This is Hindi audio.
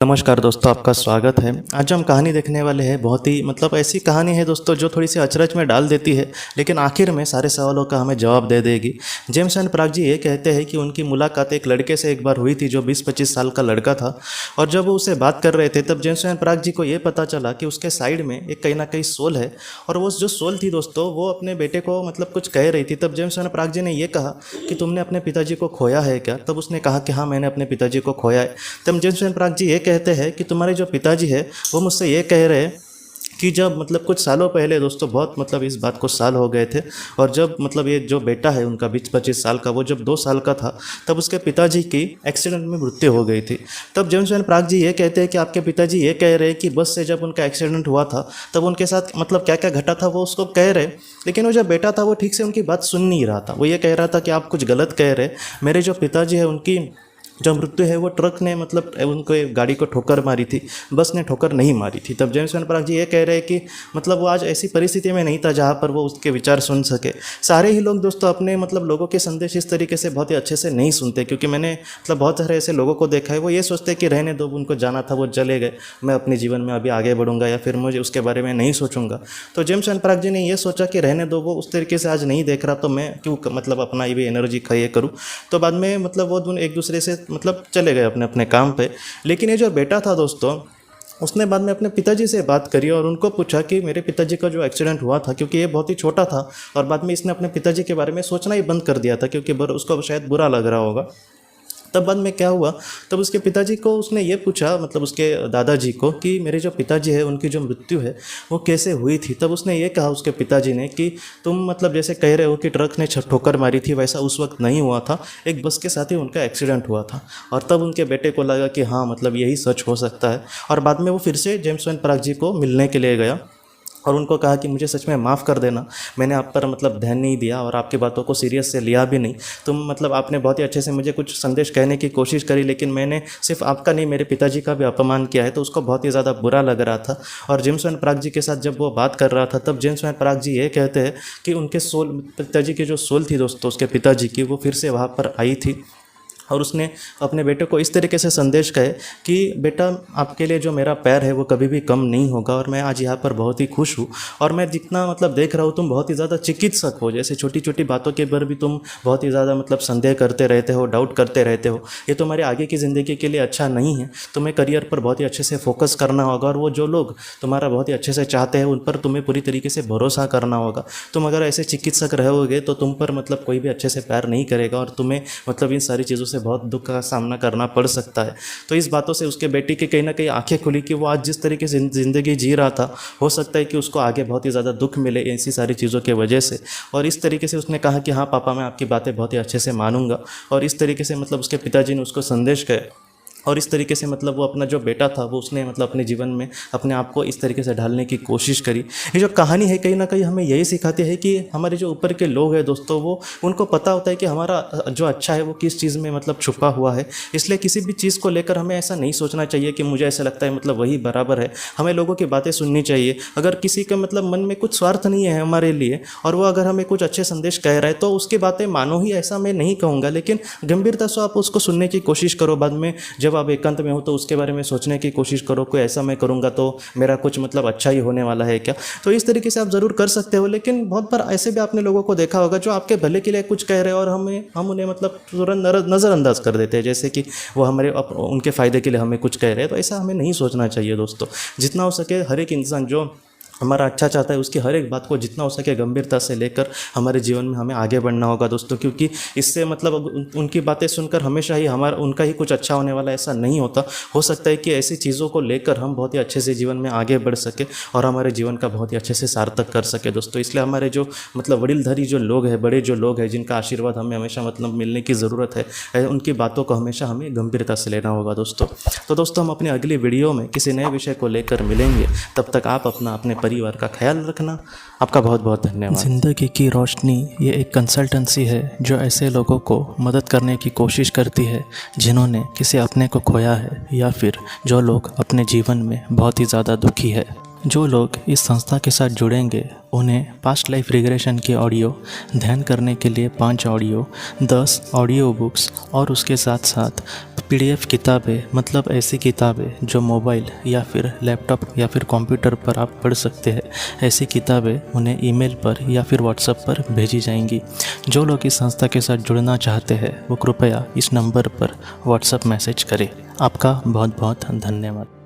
नमस्कार दोस्तों, आपका स्वागत है। आज हम कहानी देखने वाले हैं। बहुत ही ऐसी कहानी है दोस्तों जो थोड़ी सी अचरज में डाल देती है, लेकिन आखिर में सारे सवालों का हमें जवाब दे देगी। जेम्स एंड प्राग जी ये कहते हैं कि उनकी मुलाकात एक लड़के से एक बार हुई थी जो 20-25 साल का लड़का था। और जब वो उससे बात कर रहे थे तब जेम्स एंड प्राग जी को ये पता चला कि उसके साइड में एक कहीं ना कहीं सोल है। और वो जो सोल थी दोस्तों, वो अपने बेटे को कुछ कह रही थी। तब जेम्स एंड प्राग जी ने ये कहा कि तुमने अपने पिताजी को खोया है क्या? तब उसने कहा कि हाँ, मैंने अपने पिताजी को खोया है। तब जेम्स एंड प्राग जी ये कहते हैं कि तुम्हारे जो पिताजी है वो मुझसे ये कह रहे हैं कि जब कुछ सालों पहले दोस्तों, बहुत इस बात को साल हो गए थे, और जब ये जो बेटा है उनका 20-25 साल का, वो जब 2 साल का था तब उसके पिताजी की एक्सीडेंट में मृत्यु हो गई थी। तब जेम्स एंड प्राग जी ये कहते हैं कि आपके पिताजी ये कह रहे हैं कि बस से जब उनका एक्सीडेंट हुआ था तब उनके साथ क्या क्या घटा था वो उसको कह रहे, लेकिन वो जो बेटा था वो ठीक से उनकी बात सुन नहीं रहा था। वो ये कह रहा था कि आप कुछ गलत कह रहे, मेरे जो पिताजी है उनकी जो मृत्यु है वो ट्रक ने उनको गाड़ी को ठोकर मारी थी, बस ने ठोकर नहीं मारी थी। तब जेम्स एंड प्राग जी ये कह रहे हैं कि वो आज ऐसी परिस्थिति में नहीं था जहाँ पर वो उसके विचार सुन सके। सारे ही लोग दोस्तों अपने लोगों के संदेश इस तरीके से बहुत ही अच्छे से नहीं सुनते, क्योंकि मैंने बहुत सारे ऐसे लोगों को देखा है, वो ये सोचते कि रहने दो, उनको जाना था वो चले गए, मैं अपने जीवन में अभी आगे बढ़ूंगा या फिर मुझे उसके बारे में नहीं सोचूंगा। तो जेम्स एंड प्राग जी ने ये सोचा कि रहने दो, वो उस तरीके से आज नहीं देख रहा तो मैं क्यों अपना ये भी एनर्जी खये करूँ। तो बाद में वो दोनों एक दूसरे से चले गए अपने अपने काम पे। लेकिन ये जो बेटा था दोस्तों, उसने बाद में अपने पिताजी से बात करी और उनको पूछा कि मेरे पिताजी का जो एक्सीडेंट हुआ था, क्योंकि ये बहुत ही छोटा था और बाद में इसने अपने पिताजी के बारे में सोचना ही बंद कर दिया था, क्योंकि उसको शायद बुरा लग रहा होगा। तब बाद में क्या हुआ, तब उसके पिताजी को उसने ये पूछा, उसके दादाजी को, कि मेरे जो पिताजी है उनकी जो मृत्यु है वो कैसे हुई थी। तब उसने ये कहा उसके पिताजी ने कि तुम जैसे कह रहे हो कि ट्रक ने ठोकर मारी थी, वैसा उस वक्त नहीं हुआ था, एक बस के साथ ही उनका एक्सीडेंट हुआ था। और तब उनके बेटे को लगा कि हाँ, यही सच हो सकता है। और बाद में वो फिर से जेम्स एंड प्राग जी को मिलने के लिए गया और उनको कहा कि मुझे सच में माफ़ कर देना, मैंने आप पर ध्यान नहीं दिया और आपकी बातों को सीरियस से लिया भी नहीं। तुम आपने बहुत ही अच्छे से मुझे कुछ संदेश कहने की कोशिश करी, लेकिन मैंने सिर्फ आपका नहीं, मेरे पिताजी का भी अपमान किया है। तो उसको बहुत ही ज़्यादा बुरा लग रहा था। और जेम्स एंड प्राग जी के साथ जब वो बात कर रहा था तब जेम्स एंड प्राग जी ये कहते हैं कि उनके पिताजी की जो सोल थी दोस्तों, उसके पिताजी की, वो फिर से वहाँ पर आई थी और उसने अपने बेटे को इस तरीके से संदेश कहे कि बेटा, आपके लिए जो मेरा पैर है वो कभी भी कम नहीं होगा और मैं आज यहाँ पर बहुत ही खुश हूँ। और मैं जितना देख रहा हूँ, तुम बहुत ही ज़्यादा चिकित्सक हो, जैसे छोटी छोटी बातों के पर भी तुम बहुत ही ज़्यादा संदेह करते रहते हो, डाउट करते रहते हो। ये तुम्हारी आगे की ज़िंदगी के लिए अच्छा नहीं है। तुम्हें करियर पर बहुत ही अच्छे से फोकस करना होगा और वो जो लोग तुम्हारा बहुत ही अच्छे से चाहते हैं उन पर तुम्हें पूरी तरीके से भरोसा करना होगा। तुम अगर ऐसे चिकित्सक रहोगे तो तुम पर कोई भी अच्छे से प्यार नहीं करेगा और तुम्हें इन सारी चीज़ों से बहुत दुख का सामना करना पड़ सकता है। तो इस बातों से उसके बेटी की कहीं ना कहीं आंखें खुली कि वो आज जिस तरीके से ज़िंदगी जी रहा था, हो सकता है कि उसको आगे बहुत ही ज़्यादा दुख मिले ऐसी सारी चीज़ों के वजह से। और इस तरीके से उसने कहा कि हाँ पापा, मैं आपकी बातें बहुत ही अच्छे से मानूंगा। और इस तरीके से उसके पिताजी ने उसको संदेश कहे और इस तरीके से वो अपना जो बेटा था वो उसने अपने जीवन में अपने आप को इस तरीके से ढालने की कोशिश करी। ये जो कहानी है कहीं ना कहीं हमें यही सिखाती है कि हमारे जो ऊपर के लोग हैं दोस्तों, वो उनको पता होता है कि हमारा जो अच्छा है वो किस चीज़ में छुपा हुआ है। इसलिए किसी भी चीज़ को लेकर हमें ऐसा नहीं सोचना चाहिए कि मुझे ऐसा लगता है वही बराबर है। हमें लोगों की बातें सुननी चाहिए। अगर किसी का मन में कुछ स्वार्थ नहीं है हमारे लिए और वो अगर हमें कुछ अच्छे संदेश कह रहा है तो उसकी बातें मानो ही, ऐसा मैं नहीं कहूँगा, लेकिन गंभीरता से आप उसको सुनने की कोशिश करो। बाद में जब आप एकांत में हो तो उसके बारे में सोचने की कोशिश करो, कोई ऐसा मैं करूँगा तो मेरा कुछ अच्छा ही होने वाला है क्या। तो इस तरीके से आप ज़रूर कर सकते हो। लेकिन बहुत बार ऐसे भी आपने लोगों को देखा होगा जो आपके भले के लिए कुछ कह रहे हैं और हम उन्हें तुरंत नज़रअंदाज कर देते हैं, जैसे कि वो उनके फ़ायदे के लिए हमें कुछ कह रहे हैं। तो ऐसा हमें नहीं सोचना चाहिए दोस्तों। जितना हो सके हर एक इंसान जो हमारा अच्छा चाहता है उसकी हर एक बात को जितना हो सके गंभीरता से लेकर हमारे जीवन में हमें आगे बढ़ना होगा दोस्तों, क्योंकि इससे उनकी बातें सुनकर हमेशा ही उनका ही कुछ अच्छा होने वाला ऐसा नहीं होता। हो सकता है कि ऐसी चीज़ों को लेकर हम बहुत ही अच्छे से जीवन में आगे बढ़ सके और हमारे जीवन का बहुत ही अच्छे से सार्थक कर सके दोस्तों। इसलिए हमारे जो वडीलधारी जो लोग हैं, बड़े जो लोग हैं, जिनका आशीर्वाद हमें हमेशा मिलने की ज़रूरत है, उनकी बातों को हमेशा हमें गंभीरता से लेना होगा दोस्तों। तो दोस्तों, हम अपनी अगली वीडियो में किसी नए विषय को लेकर मिलेंगे। तब तक आप अपने परिवार का ख्याल रखना। आपका बहुत बहुत धन्यवाद। ज़िंदगी की रोशनी ये एक कंसल्टेंसी है जो ऐसे लोगों को मदद करने की कोशिश करती है जिन्होंने किसी अपने को खोया है या फिर जो लोग अपने जीवन में बहुत ही ज़्यादा दुखी है। जो लोग इस संस्था के साथ जुड़ेंगे उन्हें पास्ट लाइफ रिग्रेशन की ऑडियो, ध्यान करने के लिए 5 ऑडियो, 10 ऑडियो बुक्स और उसके साथ साथ PDF किताबें, मतलब ऐसी किताबें जो मोबाइल या फिर लैपटॉप या फिर कंप्यूटर पर आप पढ़ सकते हैं, ऐसी किताबें उन्हें ईमेल पर या फिर व्हाट्सएप पर भेजी जाएंगी। जो लोग इस संस्था के साथ जुड़ना चाहते हैं वो कृपया इस नंबर पर व्हाट्सएप मैसेज करें। आपका बहुत बहुत धन्यवाद।